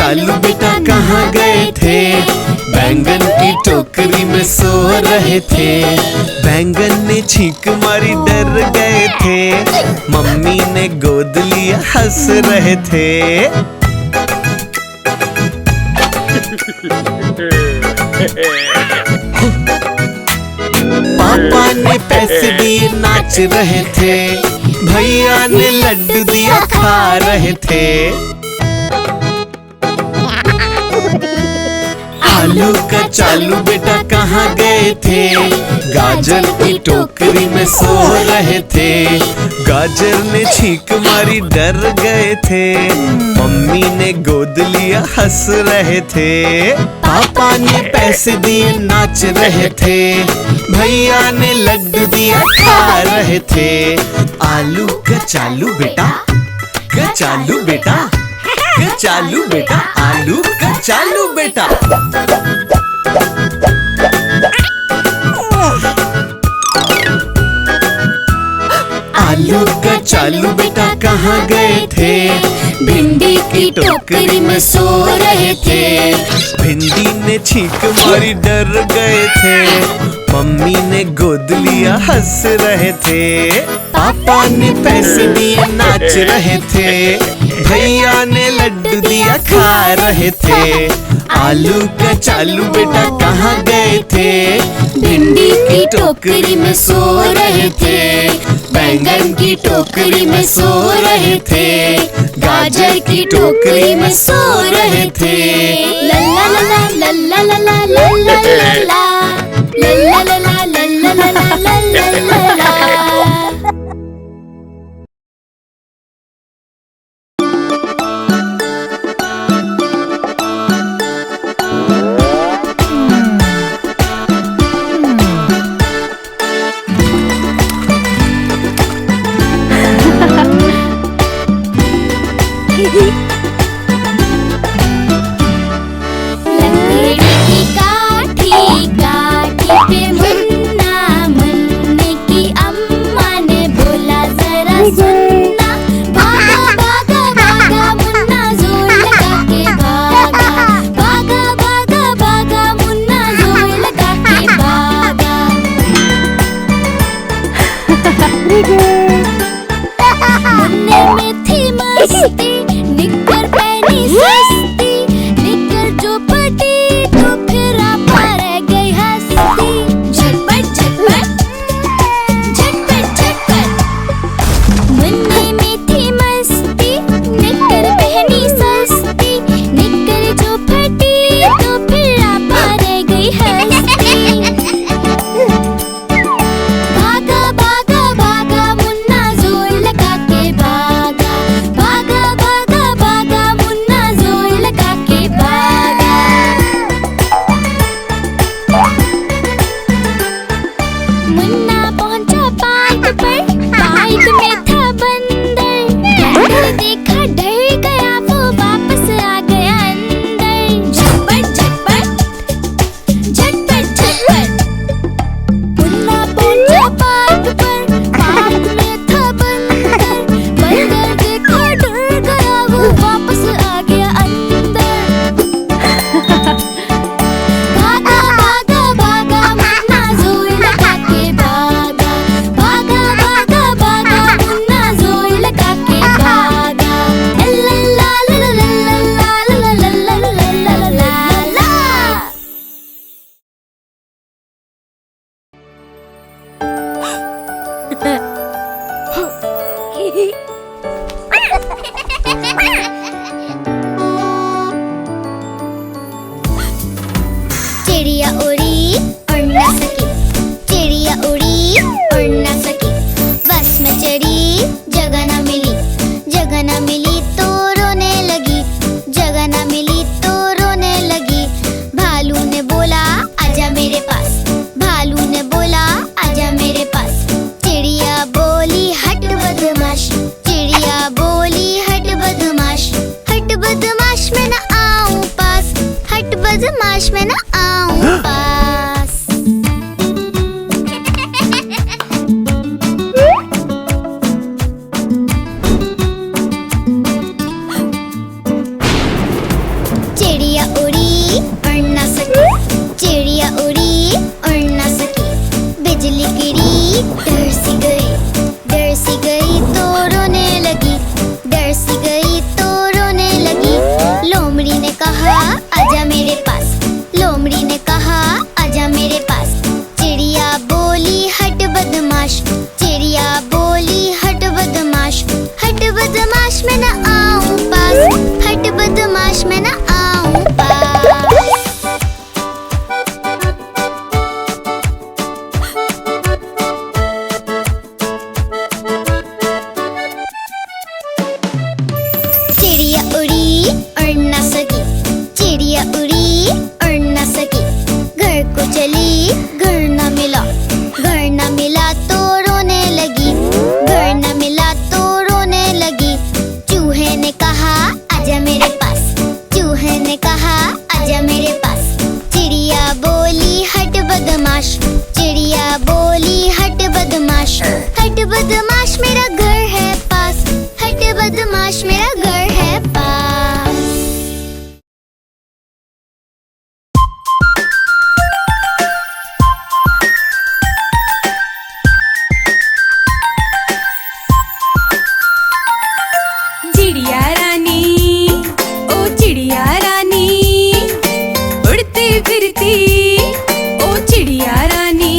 चालू बेटा कहाँ गए थे? बैंगन की टोकरी में सो रहे थे। बैंगन ने छींक मारी डर गए थे। मम्मी ने गोद लिया हंस रहे थे। पापा ने पैसे दिए नाच रहे थे। भैया ने लड्डू दिया खा रहे थे। आलू का चालू बेटा कहाँ गए थे? गाजर की टोकरी में सो रहे थे। गाजर ने छींक मारी डर गए थे। मम्मी ने गोद लिया हंस रहे थे। पापा ने पैसे दिए नाच रहे थे। भैया ने लड्डू दिया खा रहे थे। आलू का चालू बेटा, का चालू बेटा, का चालू बेटा, आलू का चालू बेटा। आलू का चालू बेटा कहाँ गए थे? भिंडी की टोकरी में सो रहे थे। भिंडी ने छींक मारी डर गए थे। मम्मी ने गोद लिया हंस रहे थे। पापा ने पैसे दिए नाच रहे थे। भैया ने लड्डू दिया खा रहे थे। आलू का चालू बेटा कहाँ गए थे? भिंडी की टोकरी में सो रहे थे। बैंगन की टोकरी में सो रहे थे। गाजर की टोकरी में सो रहे थे। ला ला ला ला ला ला ला ला ला ला ला ला ला ला ला ला ला। चिड़िया उड़ी उड़ ना सकी, चिड़िया उड़ी उड़ ना सकी। बस में चढ़ी जगह ना मिली, जगह ना मिली तो रोने लगी, जगह ना मिली तो रोने लगी। भालू ने बोला आजा मेरे पास, भालू ने बोला आजा मेरे पास। चिड़िया बोली हट बदमाश, चिड़िया बोली हट बदमाश। हट बदमाश में ना आऊं पास, हट बदमाश में ना आऊं पास। उड़ न सकी। घर को चली, घर न मिला, घर न मिला तो रोने लगी, घर न मिला तो रोने लगी। चूहे ने कहा आजा मेरे पास, चूहे ने कहा आजा मेरे पास। चिड़िया बोली हट बदमाश, चिड़िया बोली हट बदमाश। हट बदमाश मेरा घर है पास, हट बदमाश मेरा घर है पास। चिड़िया रानी, ओ चिड़िया रानी, उड़ती फिरती ओ चिड़िया रानी।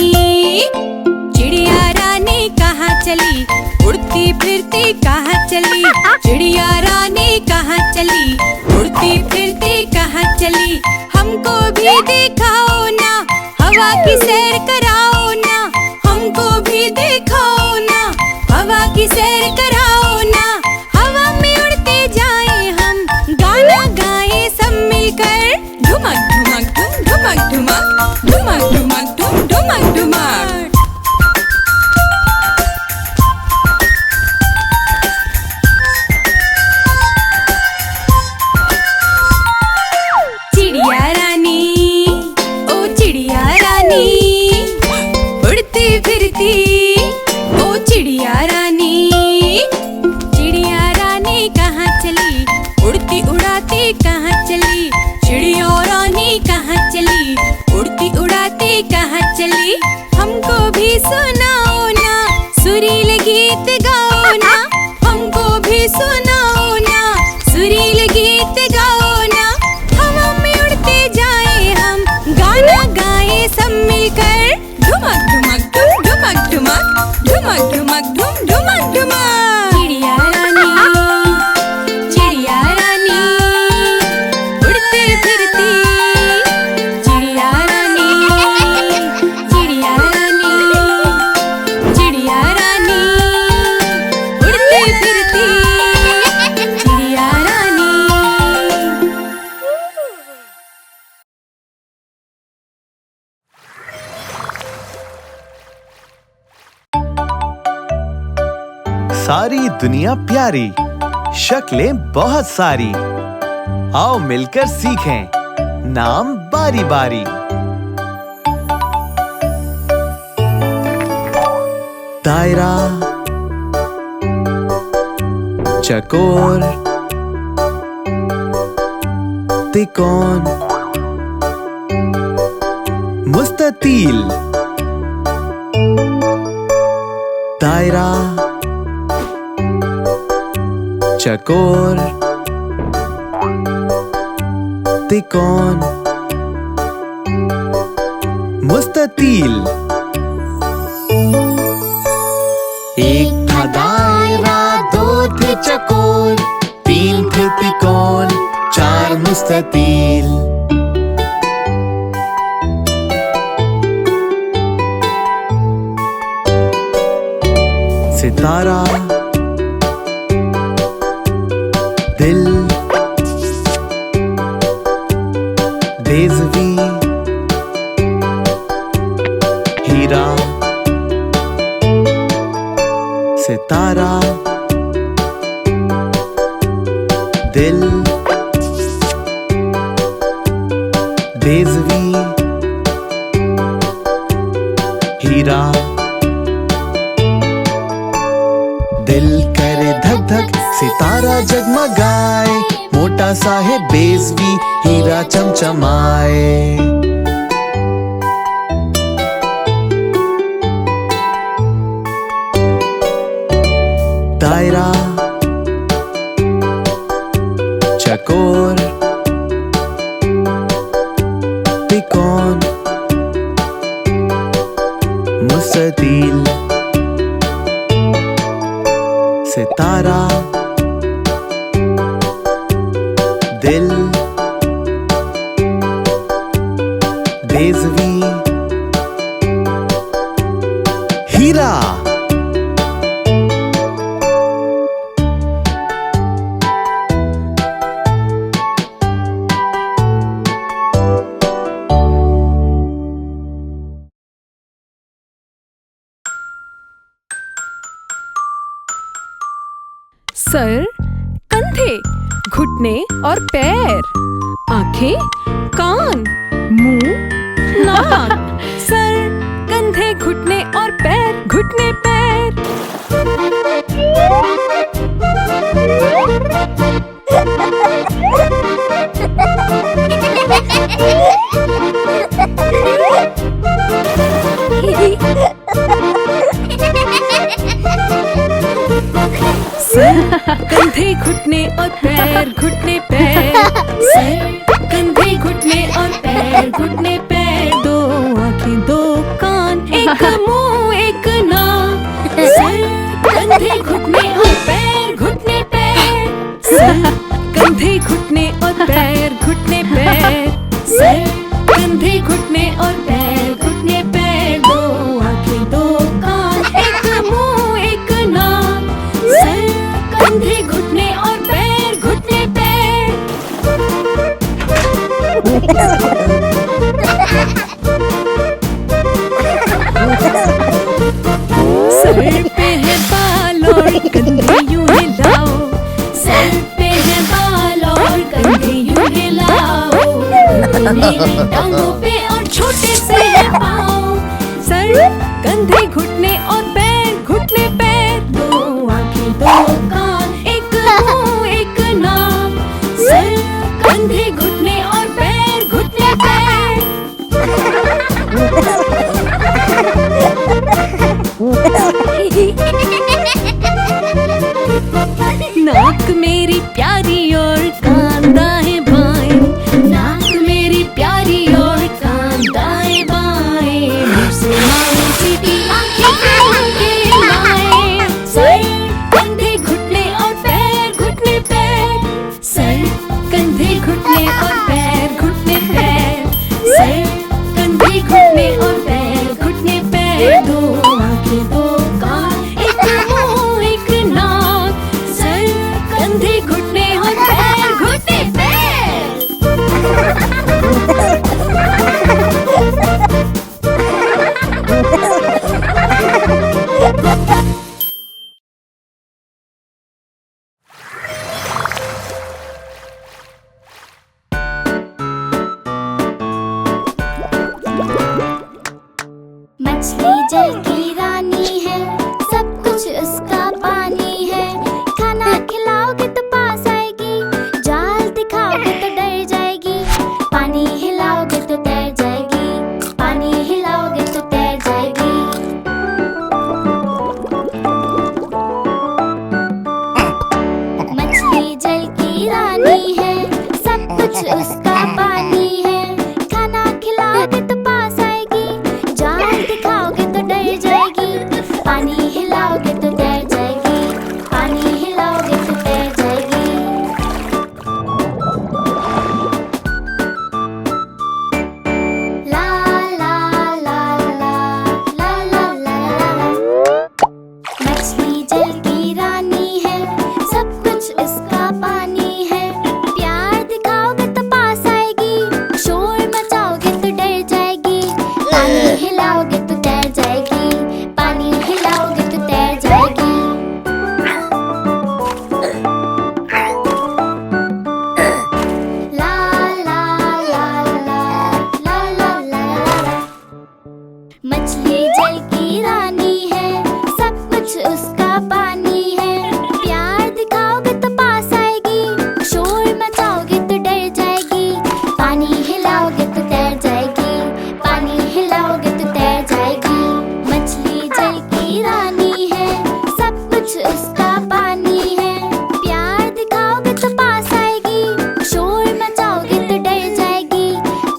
चिड़िया रानी कहाँ चली, उड़ती फिरती कहाँ चली। चिड़िया रानी कहाँ चली, उड़ती फिरती कहाँ चली। हमको भी दिखाओ ना, हवा की सैर कराओ ना। हमको भी दिखाओ ना, हवा की सैर कराओ ना। हवा में उड़ते जाए हम, गाना गाए सब मिलकर। ढुमक ढुमक धुम, ढुमक ढुमक, ढुमक ढुमक धुम, ढुमक ढुमक। चिड़िया रानी, ओ चिड़िया रानी, उड़ती फिरती ओ चिड़िया रानी। चिड़िया रानी कहाँ चली, उड़ती उड़ाती कहाँ चली। चिड़िया रानी कहाँ चली, उड़ती उड़ाती कहाँ चली। हमको भी सुनाओ ना, सुरीले गीत गाओ ना। हमको भी सुनाओ ना, सुरीले गीत गाओ ना। हवा में उड़ते जाए हम, गाना गाए सब मिलकर। ढुमक ढुमक धुम, ढुमक ढुमक, ढुमक ढुमक धुम, ढुमक ढुमक। चिड़िया रानी, चिड़िया रानी, उड़ती फिरती चिड़िया रानी। चिड़िया रानी, चिड़िया रानी, उड़ती फिरती चिड़िया रानी। सारी दुनिया प्यारी, शक्लें बहुत सारी। आओ मिलकर सीखें नाम बारी बारी। दायरा, चकोर, त्रिकोण, मुस्ततील। दायरा, चकोर, त्रिकोण, मुस्ततील। एक था दायरा, दो थे चकोर, तीन थे त्रिकोण, चार मुस्ततील। सितारा, दिल, बेज़वी, हीरा। सितारा, दिल, बेज़वी, हीरा। दिल करे धक धक, सितारा जगमगाए, मोटा सा है बेज़वी, हीरा चमचमाए। दायरा, चकोर, त्रिकोण, मुस्ततील। सितारा, दिल, बेज़वी, हीरा। सर, कंधे, घुटने और पैर, आंखें, कान, मुंह, नाक। सर, कंधे, घुटने और पैर, घुटने, पैर। सर, कंधे, घुटने और पैर, घुटने, पैर। सर, कंधे, घुटने और पैर, घुटने, पैर। दो आंखें, दो कान, एक मुंह, एक नाक। सर, कंधे, घुटने और पैर, घुटने, पैर। सर, कंधे, घुटने और पैर, घुटने, पैर। सर, कंधे, घुटने और पैर, घुटने, पैर। दो आंखें, दो कान, एक मुंह, एक नाक। सर, कंधे, घुटने और पैर, घुटने, पैर। सर पे है बाल और कंधे यूं हिलाओ। सर पे है बाल और कंधे यूं हिलाओ। मेरी टांगों पे और छोटे से है पाँव। सर, कंधे, घुटने और पैर, घुटने, पैर। दो आंखें, दो कान, एक मुंह, एक नाक। सर, कंधे, घुटने और पैर, घुटने, पैर। नाक मेरी प्यारी और कान दाएं बाएं। नाक मेरी प्यारी और कान दाएं बाएं। मुंह से मांगे सीटी, आंखें कान के लाएं। सर, कंधे, घुटने और पैर, घुटने, पैर। सर, कंधे, घुटने और पैर, घुटने, पैर। सर, कंधे, घुटने और पैर, घुटने, पैर। दो आंखें, दो कान, एक मुंह, एक नाक। सर, कंधे, घुटने और पैर, घुटने, पैर। मछली जल की रानी है, सब कुछ उसका पानी है। खाना खिलाओगे तो पास आएगी, जाल दिखाओगे तो डर जाएगी। पानी हिलाओगे तो तैर जाएगी, पानी हिलाओगे तो तैर जाएगी। मछली जल की रानी है, सब कुछ उसका पानी है। खाना खिलाओगे तो पास आएगी, जाल दिखाओगे तो डर जाएगी। पानी हिलाओगे तो तैर जाएगी, पानी हिलाओगे तो तैर जाएगी। ला ला ला ला ला ला ला ला। मछली जल की रानी है, सब कुछ उसका पानी है। प्यार दिखाओगे तो पास आएगी, शोर मचाओगे तो डर जाएगी। पानी हिलाओगे तो तैर जाएगी, पानी हिलाओगे तो तैर जाएगी। ला ला ला ला ला ला ला। मछली जल की रानी है, सब कुछ उसका पानी है। प्यार दिखाओगे तो पास आएगी, शोर मचाओगे तो डर जाएगी। पानी हिलाओगे तो तैर जाएगी, पानी हिलाओगे तो तैर जाएगी। मछली जल की रानी है, सब कुछ उसका पानी है। प्यार दिखाओगे तो पास आएगी, शोर मचाओगे तो डर जाएगी।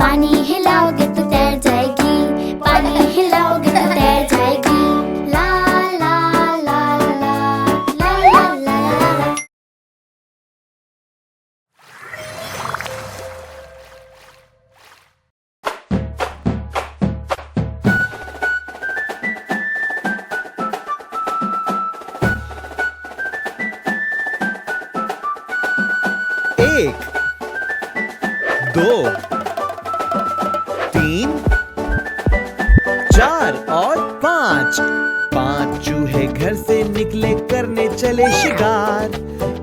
पानी हिलाओगे तो तैर जाएगी, पानी हिलाओगे तो तैर जाएगी। ला ला ला ला ला ला ला। एक, दो, तीन, चार और पाँच। पाँच चूहे घर से निकले करने चले शिकार।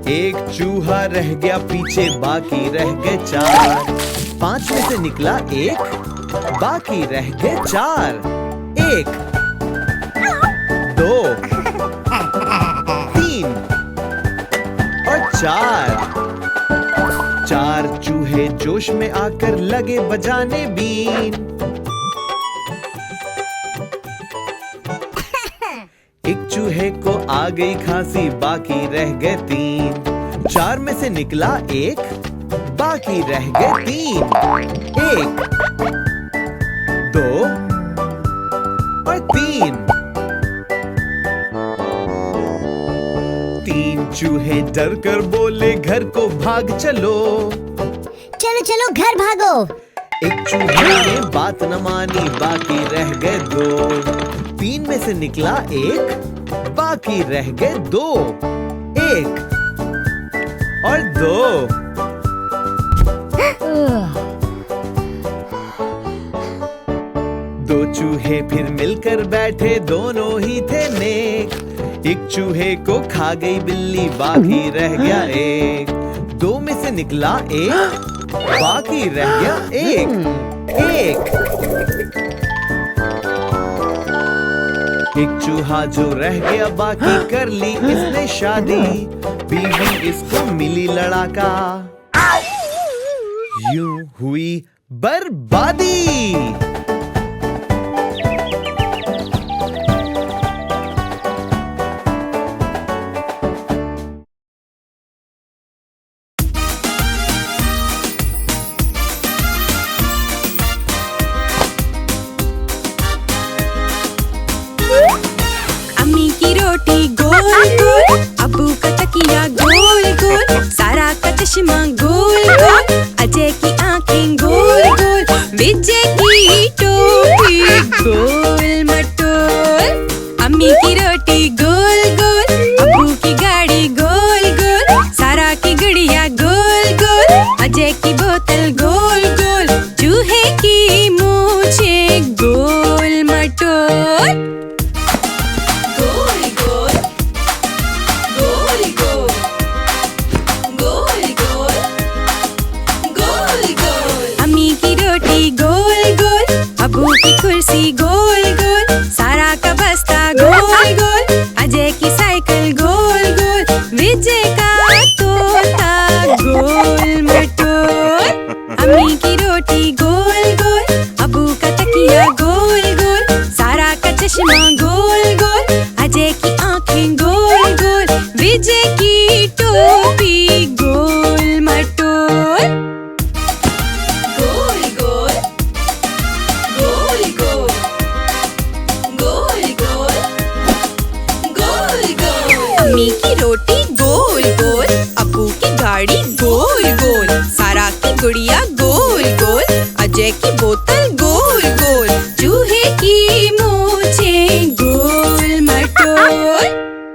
एक चूहा रह गया पीछे, बाकी रह गए 4। 5 में से निकला 1, बाकी रह गए 4। 1 2 3 और 4। 4 चूहे जोश में आकर लगे बजाने बीन। एक चूहे को आ गई खांसी, बाकी रह गए 3। 4 में से निकला 1, बाकी रह गए 3। 1 2 और 3। 3 चूहे डर कर बोले, घर को भाग चलो। चलो चलो घर भागो। एक चूहे ने बात न मानी, बाकी रह गए 2। 3 में से निकला 1, बाकी रह गए 2। 1 और 2। 2 चूहे फिर मिलकर बैठे, दोनों ही थे नेक। एक चूहे को खा गई बिल्ली, बाकी रह गया 1। 2 में से निकला 1, बाकी रह गया 1। एक चूहा जो रह गया, बाकी कर ली इसने शादी। बीवी इसको मिली लड़ाका, यूं हुई बर्बादी। अम्मी की रोटी गोल गोल, अब्बू का तकिया गोल गोल, सारा का चश्मा गोल गोल, अजय की आंखें गोल गोल, विजय की टोपी गोल मटोल। अम्मी की रोटी गोल गोल, अब्बू की गाड़ी गोल गोल, सारा की गुड़िया गोल गोल, अजय की बोतल गोल गोल, चूहे की मूछे गोल मटोल। अब्बू की कुर्सी गोल गोल, सारा का बस्ता गोल गोल, अजय की साइकिल गोल गोल, विजय का तोता गोल मटोल। अम्मी की रोटी गोल गोल, अब्बू का तकिया गोल गोल, सारा का चश्मा गोल गोल, अजय की आंखें गोल गोल, विजय की टोपी गोल मटोल। अम्मी की रोटी गोल गोल, अब्बू की गाड़ी गोल गोल, सारा की गुड़िया गोल गोल, अजय की बोतल गोल गोल, चूहे की मूछे गोल मटोल।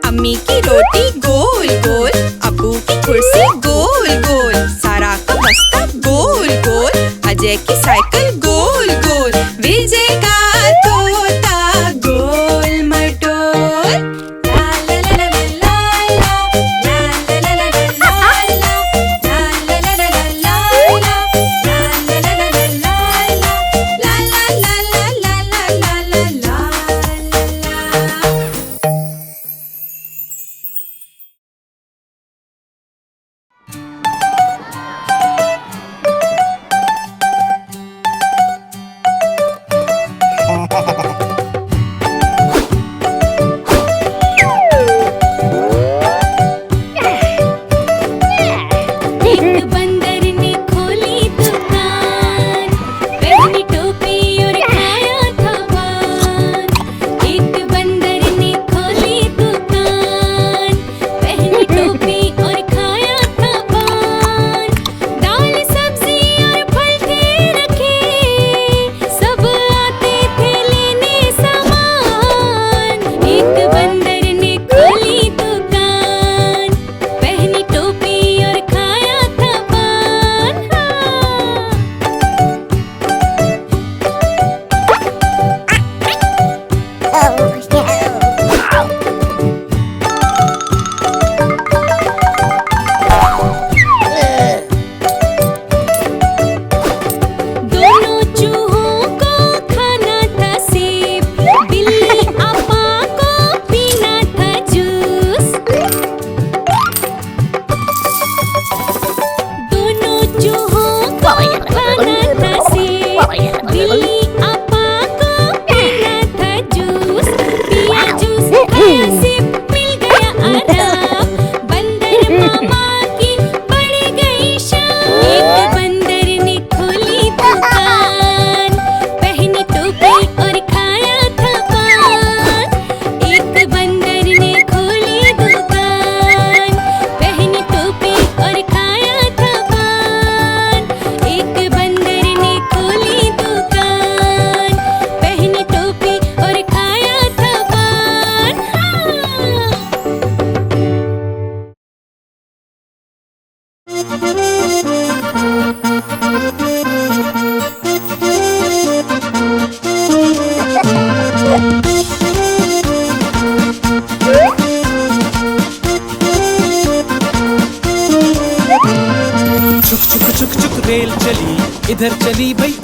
अम्मी की रोटी गोल गोल, अब्बू की कुर्सी गोल गोल, सारा का बस्ता गोल गोल, अजय की साइकिल गोल गोल, विजय का तोता गोल मटोल।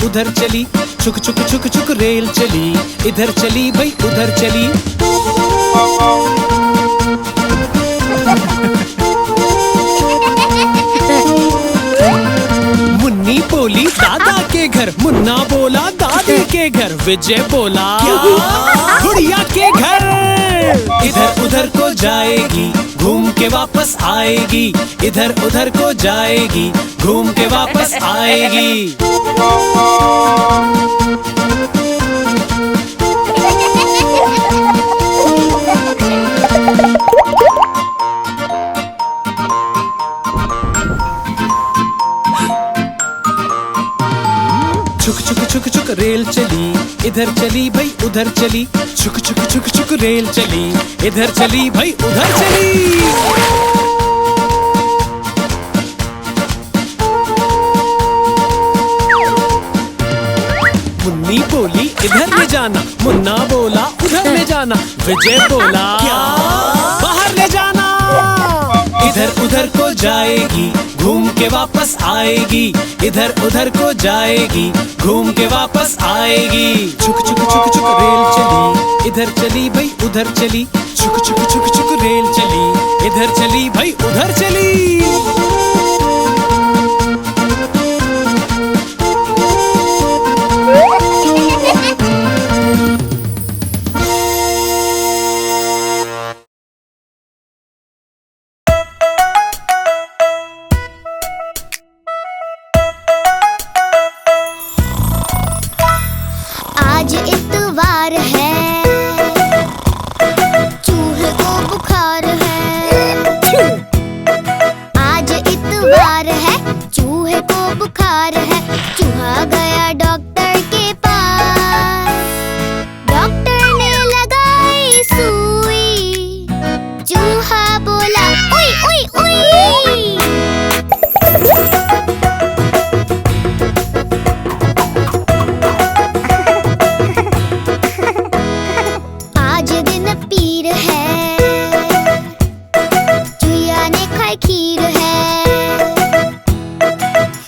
उधर चली, छुक छुक छुक छुक रेल चली, इधर चली भाई उधर चली। मुन्नी बोली दादा के घर, मुन्ना बोला दादी के घर, विजय बोला गुड़िया के घर। इधर उधर को जाएगी, घूम के वापस आएगी, इधर उधर को जाएगी, घूम के वापस आएगी। छुक छुक छुक छुक रेल चली, इधर चली भाई उधर चली, छुक छुक छुक छुक रेल चली, इधर चली भाई उधर चली। मुन्नी बोली इधर ले जाना, मुन्ना बोला उधर ले जाना, विजय बोला क्या बाहर ले जाना। इधर उधर को जाएगी, घूम के वापस आएगी, इधर उधर को जाएगी, घूम के वापस आएगी। छुक छुक छुक छुक रेल चली, इधर चली भाई उधर चली, छुक छुक छुक छुक रेल चली, इधर चली भाई उधर चली। आज इतवार है, चूहे को बुखार है। आज इतवार है, चूहे को बुखार है। चूहा गया डॉक्टर के पास, डॉक्टर ने लगाई सुई। चूहा बोला उई उई उई। आज दिन पीर है, चूहिया ने खाई खीर है।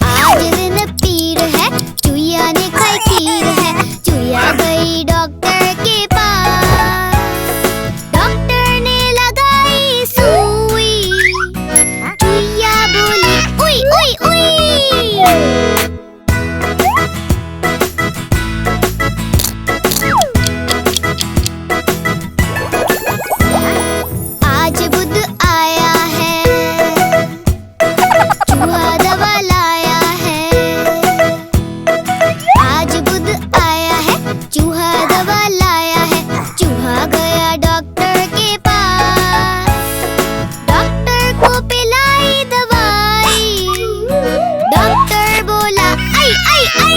आज दिन पीर है, चूहिया ने खाई खीर है। चूहिया गई डॉक्टर के पास, डॉक्टर ने लगाई सुई। चूहिया बोली उई उई उई। आज बुध आया है, चूहा दवा लाया है। आज बुध आया है, चूहा दवा लाया है। चूहा गया डॉक्टर के पास, डॉक्टर को पिलाई दवाई। डॉक्टर बोला आई आई आई।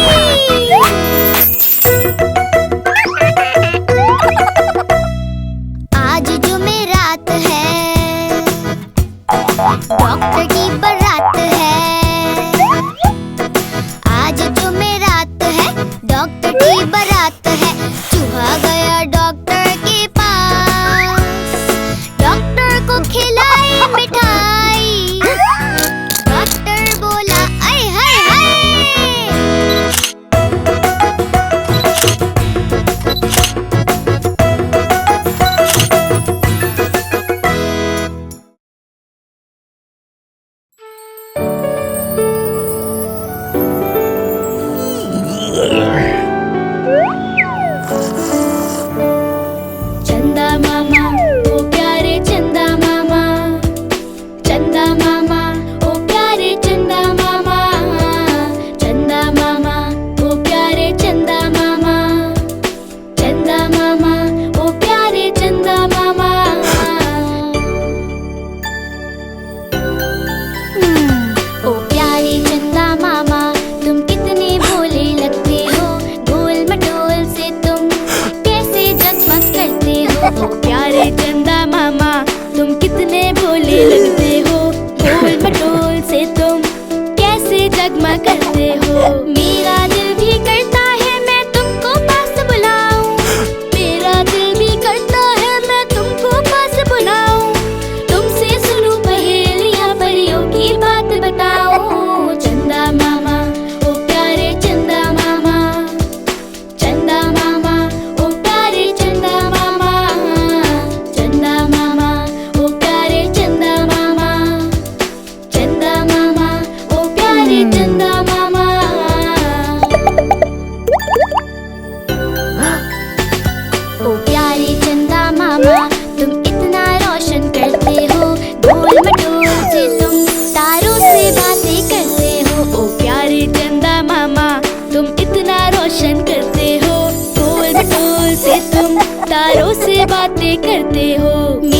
आज जुमेरात है, डॉक्टर की बारात है। आज जुमेरात है, डॉक्टर की बारात है। चूहा गया डॉक्टर के पास, डॉक्टर को खिलाई मिठाई। डॉक्टर बोला आय हाय हाय। चंदा मामा ओ प्यारे चंदा मामा, चंदा मामा ओ प्यारे चंदा मामा, चंदा मामा ओ प्यारे चंदा मामा, चंदा मामा ओ प्यारे चंदा मामा। ओ प्यारे चंदा मामा, तुम कितने भोले लगते हो। प्यारों से बातें करते हो।